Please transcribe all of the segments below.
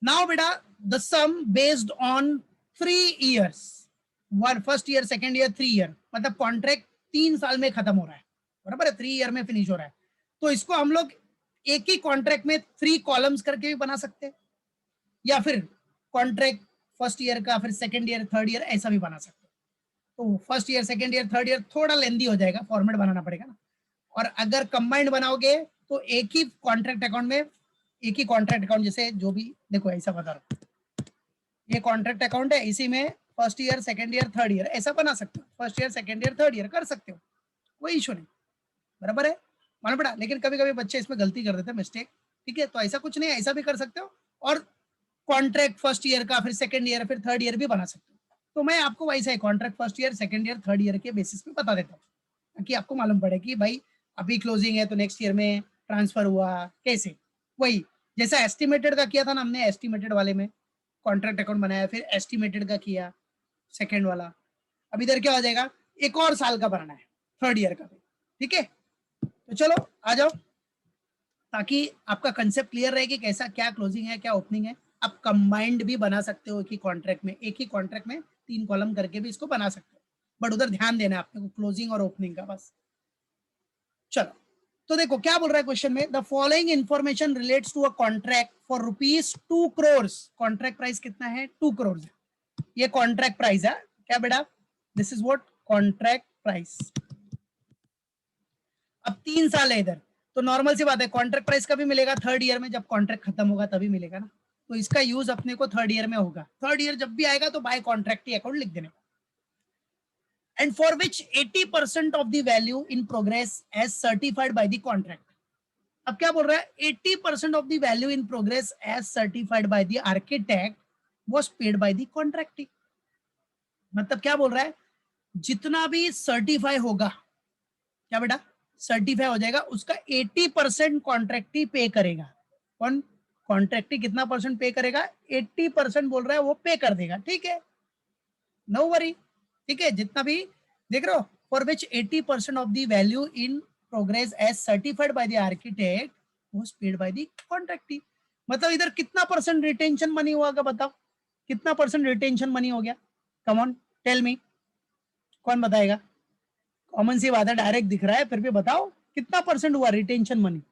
Now बेटा the sum based on 3 years, one first year, second year, 3 year, मतलब contract 3 साल में खत्म हो रहा है, बराबर है, 3 year में फिनिश हो रहा है। तो इसको हम लोग एक ही कॉन्ट्रैक्ट में 3 columns करके भी बना सकते हैं, या फिर कॉन्ट्रैक्ट फर्स्ट ईयर का, फिर सेकेंड ईयर, थर्ड ईयर, ऐसा भी बना सकते हैं। तो first year, second year, third year थोड़ा लेंदी हो जाएगा, फॉर्मेट बनाना पड़ेगा ना। और अगर कंबाइंड बनाओगे तो एक ही कॉन्ट्रैक्ट अकाउंट में, एक ही कॉन्ट्रैक्ट अकाउंट, जैसे जो भी देखो ऐसा बता रहा हूं, ये कॉन्ट्रैक्ट अकाउंट है, इसी में first year, second year, third year ऐसा बना सकते हो, first year, second year, third year कर सकते हो, कोई इशू नहीं, बराबर है, मालूम पड़ा। लेकिन कभी कभी बच्चे इसमें गलती कर देते हैं, मिस्टेक, ठीक है। तो ऐसा कुछ नहीं, ऐसा भी कर सकते हो, और कॉन्ट्रैक्ट फर्स्ट ईयर का, फिर सेकेंड ईयर, फिर थर्ड ईयर भी बना सकते हो। तो मैं आपको वैसा ही contract first year, second year, third year के बेसिस पे बता देता हूँ, ताकि आपको मालूम पड़े कि भाई अभी क्लोजिंग है तो नेक्स्ट ईयर में ट्रांसफर हुआ कैसे। वही जैसा एस्टिमेटेड का किया था ना हमने, एस्टिमेटेड वाले में कॉन्ट्रैक्ट अकाउंट बनाया, फिर एस्टिमेटेड का किया सेकेंड वाला। अब इधर क्या हो जाएगा, एक और साल का भरना है, थर्ड ईयर का भी, ठीक है। तो चलो आ जाओ, ताकि आपका कंसेप्ट क्लियर रहे कि कैसा क्या क्लोजिंग है, क्या ओपनिंग है। आप कंबाइंड भी बना सकते हो, एक ही कॉन्ट्रैक्ट में, एक ही कॉन्ट्रैक्ट में 3 कॉलम करके भी इसको बना सकते हो, बट उधर ध्यान देना है आपको क्लोजिंग और ओपनिंग का बस। चलो, तो देखो क्या बोल रहा है क्वेश्चन में, the following information relates to a contract for ₹2 crore। Contract price कितना है, 2 crore है, ये कॉन्ट्रैक्ट प्राइस है क्या बेटा, this is what contract price. अब 3 साल है इधर, तो नॉर्मल सी बात है, कॉन्ट्रैक्ट प्राइस कभी मिलेगा, थर्ड ईयर में, जब कॉन्ट्रैक्ट खत्म होगा तभी मिलेगा ना। तो इसका यूज अपने को थर्ड ईयर में होगा, थर्ड ईयर जब भी आएगा तो बाय कॉन्ट्रैक्ट ही अकाउंट लिख देने का। And for which 80% of the value in progress as certified by the contract. अब क्या बोल रहा है, 80% of the value in progress as certified by the architect was paid by the contractee. मतलब क्या बोल रहा है, जितना भी सर्टिफाई होगा, क्या बेटा सर्टिफाई हो जाएगा, उसका 80% कॉन्ट्रैक्टी पे करेगा। कौन, कॉन्ट्रैक्टी कितना परसेंट पे करेगा, 80% बोल रहा है वो पे कर देगा, ठीक है, नो वरी, ठीक है। जितना भी देख रहे हो, for which 80% of the value in progress as certified by the architect was paid by the contractee. मतलब इधर कितना परसेंट रिटेंशन मनी हुआ, बताओ कितना परसेंट रिटेंशन मनी हो गया, कम ऑन टेल मी, कौन बताएगा। कॉमन सी बात है, डायरेक्ट दिख रहा है, फिर भी बताओ कितना परसेंट हुआ रिटेंशन मनी।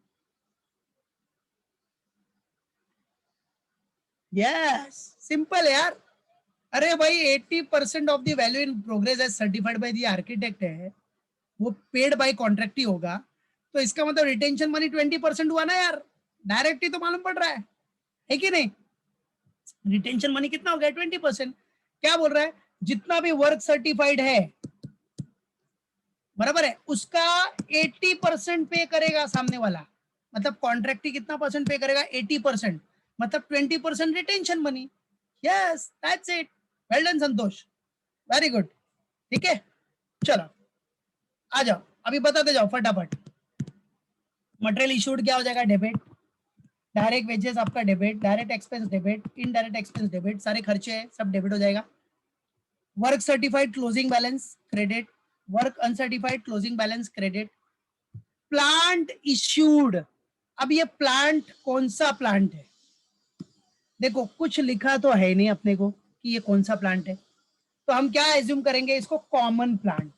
यस, सिंपल यार, अरे भाई 80% of the value in progress as certified by the architect है, वो पेड बाय कॉन्ट्रैक्ट ही होगा, तो इसका मतलब रिटेंशन मनी 20% हुआ ना यार, डायरेक्ट ही तो मालूम पड़ रहा है कि नहीं। रिटेंशन मनी कितना हो गया, 20%। क्या बोल रहा है, जितना भी वर्क सर्टिफाइड है, बराबर है, उसका 80% पे करेगा सामने वाला, मतलब कॉन्ट्रैक्ट कितना परसेंट पे करेगा, 80%, मतलब 20% retention money. Yes that's it, well done Santosh, very good, ठीक है। चलो आ जाओ, अभी बताते जाओ फटाफट। मटेरियल इशूड क्या हो जाएगा, डेबिट, डायरेक्ट वेजेस आपका debit, direct expense debit, indirect expense debit, सारे खर्चे हैं सब डेबिट हो जाएगा। Work certified closing balance credit, work uncertified closing balance credit. Plant issued, अब ये प्लांट कौन सा प्लांट है, देखो कुछ लिखा तो है नहीं अपने को कि ये कौन सा प्लांट है, तो हम क्या एज्यूम करेंगे इसको, कॉमन प्लांट।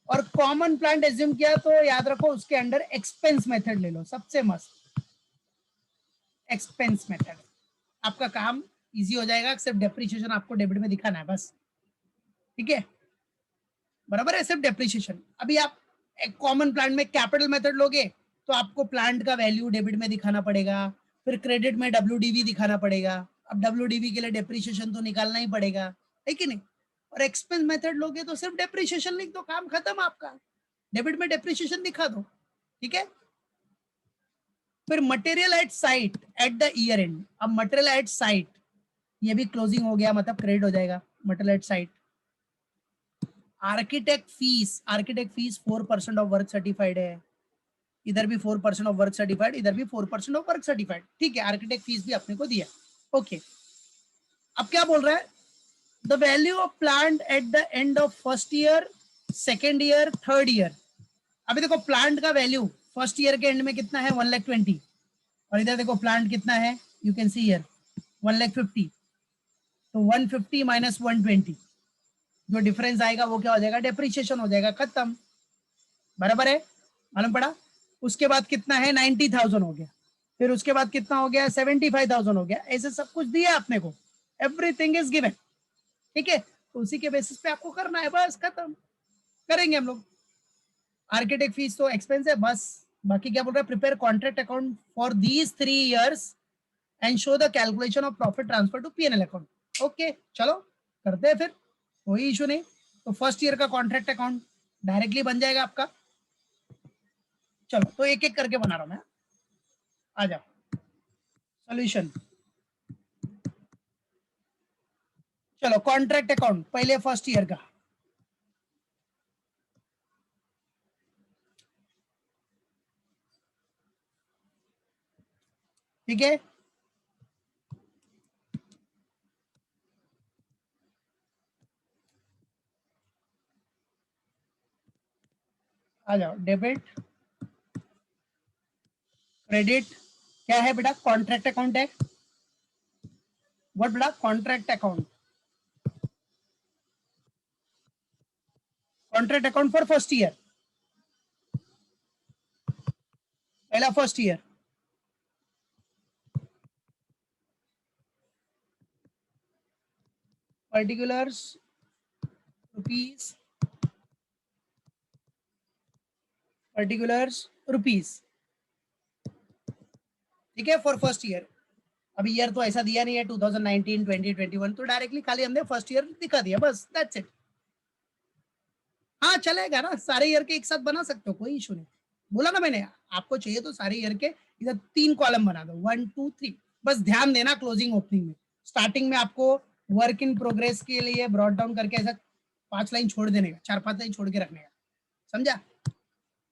और कॉमन प्लांट एज्यूम किया तो याद रखो उसके अंडर एक्सपेंस मेथड ले लो, सबसे मस्त एक्सपेंस मेथड, आपका काम इजी हो जाएगा, सिर्फ डेप्रिसिएशन आपको डेबिट में दिखाना है बस, ठीक है, बराबर है, सिर्फ डेप्रिसिएशन। अभी आप एक कॉमन प्लांट में कैपिटल मेथड लोगे तो आपको प्लांट का वैल्यू डेबिट में दिखाना पड़ेगा, फिर क्रेडिट में WDV दिखाना पड़ेगा, अब WDV के लिए डेप्रिसिएशन तो निकालना ही पड़ेगा, है कि नहीं। और एक्सपेंस मेथड लोगे तो सिर्फ डेप्रिसिएशन लिख दो, काम खत्म आपका, डेबिट में डेप्रिसिएशन दिखा दो, ठीक है। फिर material at site at the year and, अब मटेरियल एट साइट ये भी क्लोजिंग हो गया, मतलब क्रेडिट हो जाएगा material at site. Architect fees 4% of work certified है, इधर भी 4% ऑफ वर्क सर्टिफाइड, इधर भी 4% ऑफ वर्क सर्टिफाइड, ठीक है, आर्किटेक्ट फीस भी अपने को दिया, ओके। अब क्या बोल रहा है, the value of plant at the end of first year, second year, third year. अभी देखो प्लांट का वैल्यू फर्स्ट ईयर के एंड में कितना है, 1,20,000, और इधर देखो प्लांट कितना है यू कैन सी हियर 1,50,000, तो 150 माइनस 120, जो डिफरेंस आएगा वो क्या हो जाएगा, डेप्रिसिएशन हो जाएगा, खत्म। बराबर है, मालूम पड़ा। उसके बाद कितना है, 90,000 हो गया, फिर उसके बाद कितना हो गया, 75,000 हो गया, ऐसे सब कुछ दिया आपने को, एवरीथिंग इज गिवन, ठीक है। तो उसी के बेसिस पे आपको करना है, बस खत्म, करेंगे हम लोग। आर्किटेक्ट फीस तो एक्सपेंस है बस, बाकी क्या बोल रहा है, prepare contract account for these 3 years and show the calculation of profit transfer to PNL account. Okay चलो करते हैं फिर, कोई इशू नहीं। तो फर्स्ट ईयर का कॉन्ट्रैक्ट अकाउंट डायरेक्टली बन जाएगा आपका। चलो तो एक एक करके बना रहा हूं मैं, आ जाओ सॉल्यूशन। चलो कॉन्ट्रैक्ट अकाउंट पहले फर्स्ट ईयर का, ठीक है। आ जाओ, डेबिट क्रेडिट क्या है बेटा, कॉन्ट्रैक्ट अकाउंट है। व्हाट बेटा, contract account, contract account for first year, पहला first year. Particulars rupees, particulars rupees, ठीक है, फॉर फर्स्ट ईयर। अभी ईयर तो ऐसा दिया नहीं है 2019, 20, 21, तो डायरेक्टली खाली हमने फर्स्ट ईयर दिखा दिया, बस दैट्स इट। हाँ चलेगा ना, सारे ईयर के एक साथ बना सकते हो, कोई इशू नहीं। बोला ना मैंने, आपको चाहिए तो सारे ईयर के इधर 3 कॉलम बना दो, 1 2 3। बस ध्यान देना क्लोजिंग ओपनिंग में, स्टार्टिंग में आपको वर्क इन प्रोग्रेस के लिए ब्रॉड डाउन करके ऐसा 5 लाइन छोड़ देने का, 4-5 लाइन छोड़ के रखने का, समझा।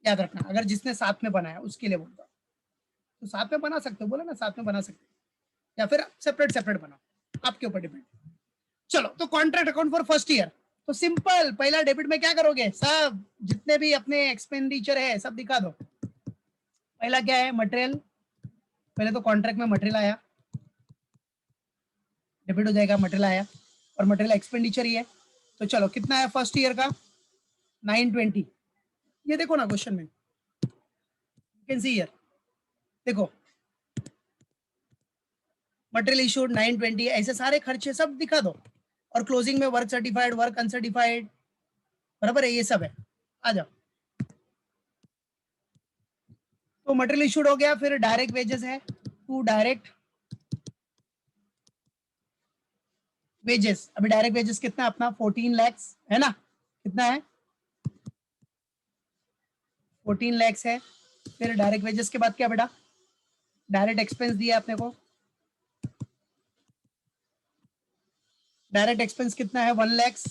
याद रखना, अगर जिसने साथ में बनाया उसके लिए बोलता, तो साथ में बना सकते हो, बोला ना साथ में बना सकते हो, या फिर सेपरेट सेपरेट बनाओ, आपके ऊपर डिपेंड। चलो तो contract account for first year, तो सिंपल, पहला डेबिट में क्या करोगे, सब जितने भी अपने एक्सपेंडिचर है सब दिखा दो। पहला क्या है, मटेरियल, पहले तो कॉन्ट्रैक्ट में मटेरियल आया, डेबिट हो जाएगा, मटेरियल आया, और मटेरियल एक्सपेंडिचर ही है। तो चलो कितना है फर्स्ट ईयर का, 920, ये देखो ना क्वेश्चन में, यू कैन सी हियर, देखो मटेरियल इशूड 920, ऐसे सारे खर्चे सब दिखा दो, और क्लोजिंग में वर्क सर्टिफाइड, वर्क अनसर्टिफाइड, बराबर है, ये सब है। आ जाओ, तो मटेरियल इशूड हो गया, फिर डायरेक्ट वेजेस है, टू डायरेक्ट वेजेस। अभी डायरेक्ट वेजेस कितना है अपना, 14 lakhs है ना, कितना है, 14 lakhs है। फिर डायरेक्ट वेजेस के बाद क्या बेटा, डायरेक्ट एक्सपेंस दिया आपने को, डायरेक्ट एक्सपेंस कितना है, 1 lakhs।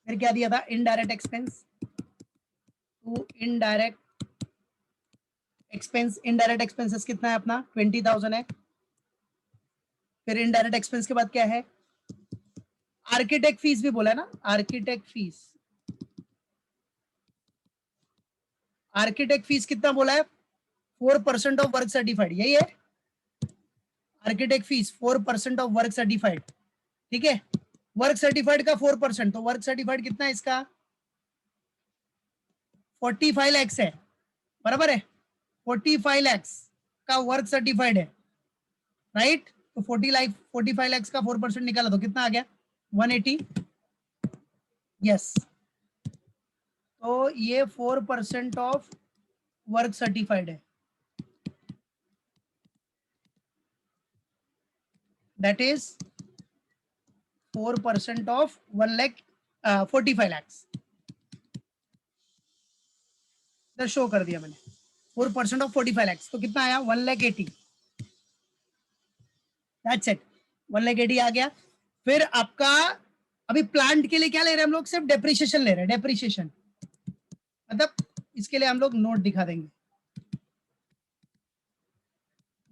फिर क्या दिया था, indirect expense, to indirect expense, indirect expenses कितना है अपना, 20,000 है। फिर इनडायरेक्ट एक्सपेंस के बाद क्या है, आर्किटेक्ट फीस भी बोला है ना, आर्किटेक्ट फीस, आर्किटेक्ट फीस कितना बोला है, 4% ऑफ वर्क सर्टिफाइड, यही है architect fees, 4% of work certified, ठीक है। वर्क सर्टिफाइड का 4%, तो वर्क सर्टिफाइड कितना है इसका, 45 lakhs है, बराबर है, 45 lakhs का वर्क सर्टिफाइड है, राइट। तो 45 lakhs का 4% निकाला तो कितना आ गया, 180, यस। तो ये 4% ऑफ वर्क सर्टिफाइड है, दैट इज 4% ऑफ 45 lakhs, इधर शो कर दिया मैंने, 4% ऑफ 45 lakhs, तो कितना आया, 1,80,000, दैट्स इट, 1,80,000 आ गया। फिर आपका अभी प्लांट के लिए क्या ले रहे हैं हम लोग, सिर्फ डेप्रिसिएशन ले रहे हैं, डेप्रिसिएशन मतलब इसके लिए हम लोग नोट दिखा देंगे,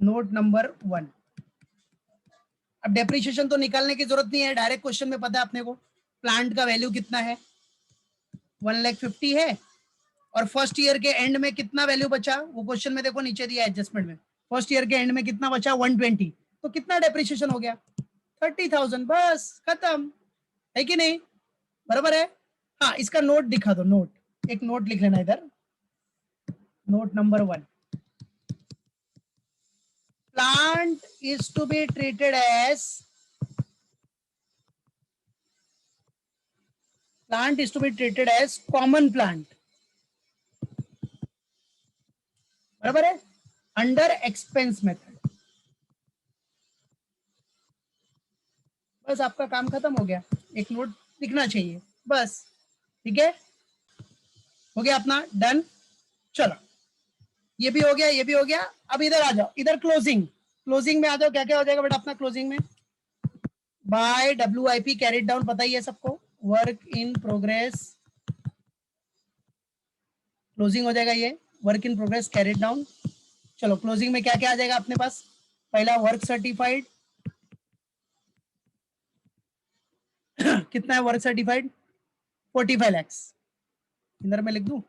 नोट नंबर 1। अब डेप्रिसिएशन तो निकालने की जरूरत नहीं है, डायरेक्ट क्वेश्चन में पता है अपने को, प्लांट का वैल्यू कितना है, 1,50,000 है, और फर्स्ट ईयर के एंड में कितना वैल्यू बचा, वो क्वेश्चन में देखो नीचे दिया एडजस्टमेंट में, फर्स्ट ईयर के एंड में कितना बचा 120, तो कितना डेप्रिसिएशन हो गया 30,000, बस खत्म, है कि नहीं, बराबर है। हाँ इसका नोट दिखा दो, नोट एक नोट लिख लेना इधर, note number 1, plant is to be treated as common plant, बराबर है, अंडर एक्सपेंस मेथड। बस आपका काम खत्म हो गया, एक नोट लिखना चाहिए बस, ठीक है, हो गया अपना डन। चलो ये भी हो गया, ये भी हो गया। अब इधर आ जाओ, इधर क्लोजिंग, क्लोजिंग में आ जाओ, क्या क्या हो जाएगा बेटा अपना क्लोजिंग में, बाय WIP कैरिड डाउन, पता ही है सबको, वर्क इन प्रोग्रेस, क्लोजिंग हो जाएगा ये work in progress carried down. चलो क्लोजिंग में क्या क्या आ जाएगा अपने पास, पहला वर्क सर्टिफाइड कितना है वर्क सर्टिफाइड 45 lakhs, इधर मैं लिख दूं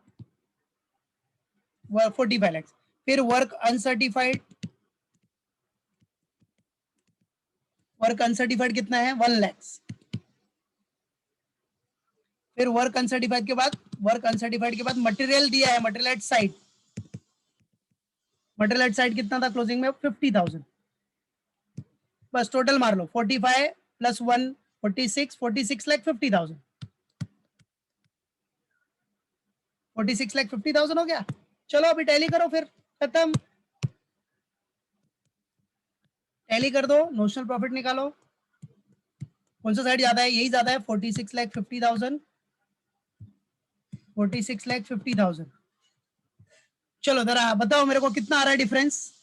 45 lakhs। फिर वर्क अनसर्टिफाइड, वर्क अनसर्टिफाइड कितना है 1 lakhs। फिर वर्क अनसर्टिफाइड के बाद मटेरियल दिया है, material at site, material at site कितना था क्लोजिंग में 50,000, बस टोटल मार लो 45 प्लस 1 46 लाख 50,000, 46 लाख 50,000 हो गया। चलो अभी टैली करो, फिर खत्म, टैली कर दो, नोशनल प्रॉफिट निकालो, कौन सा साइड ज्यादा है, यही ज्यादा है 46 लाख 50,000, 46 लाख 50,000। चलो जरा बताओ मेरे को कितना आ रहा है डिफरेंस,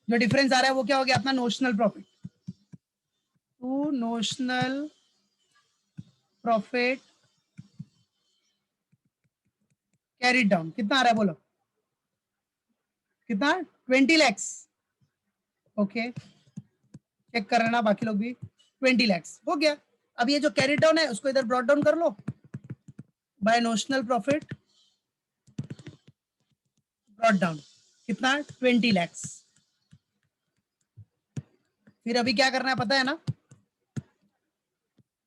जो डिफरेंस आ रहा है वो क्या हो गया अपना notional profit, to notional profit carried down, कितना आ रहा है बोलो, कितना 20 lakhs, ओके चेक कर लेना बाकी लोग भी, 20 lakhs हो गया। अब ये जो कैरिड डाउन है उसको इधर ब्रॉट डाउन कर लो, by notional profit brought down, कितना 20 lakhs। फिर अभी क्या करना है पता है ना,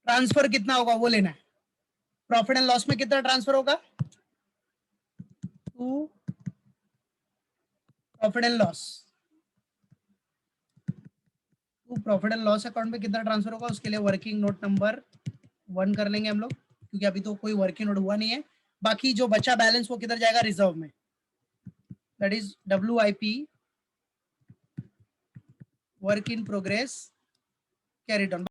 ट्रांसफर कितना होगा वो लेना है, प्रॉफिट एंड लॉस में कितना ट्रांसफर होगा, to profit and loss, to profit and loss account में कितना ट्रांसफर होगा, उसके लिए वर्किंग नोट नंबर 1 कर लेंगे हम लोग, क्योंकि अभी तो कोई वर्किंग नोट हुआ नहीं है। बाकी जो बचा बैलेंस वो किधर जाएगा रिजर्व में, that is WIP work in progress carried on.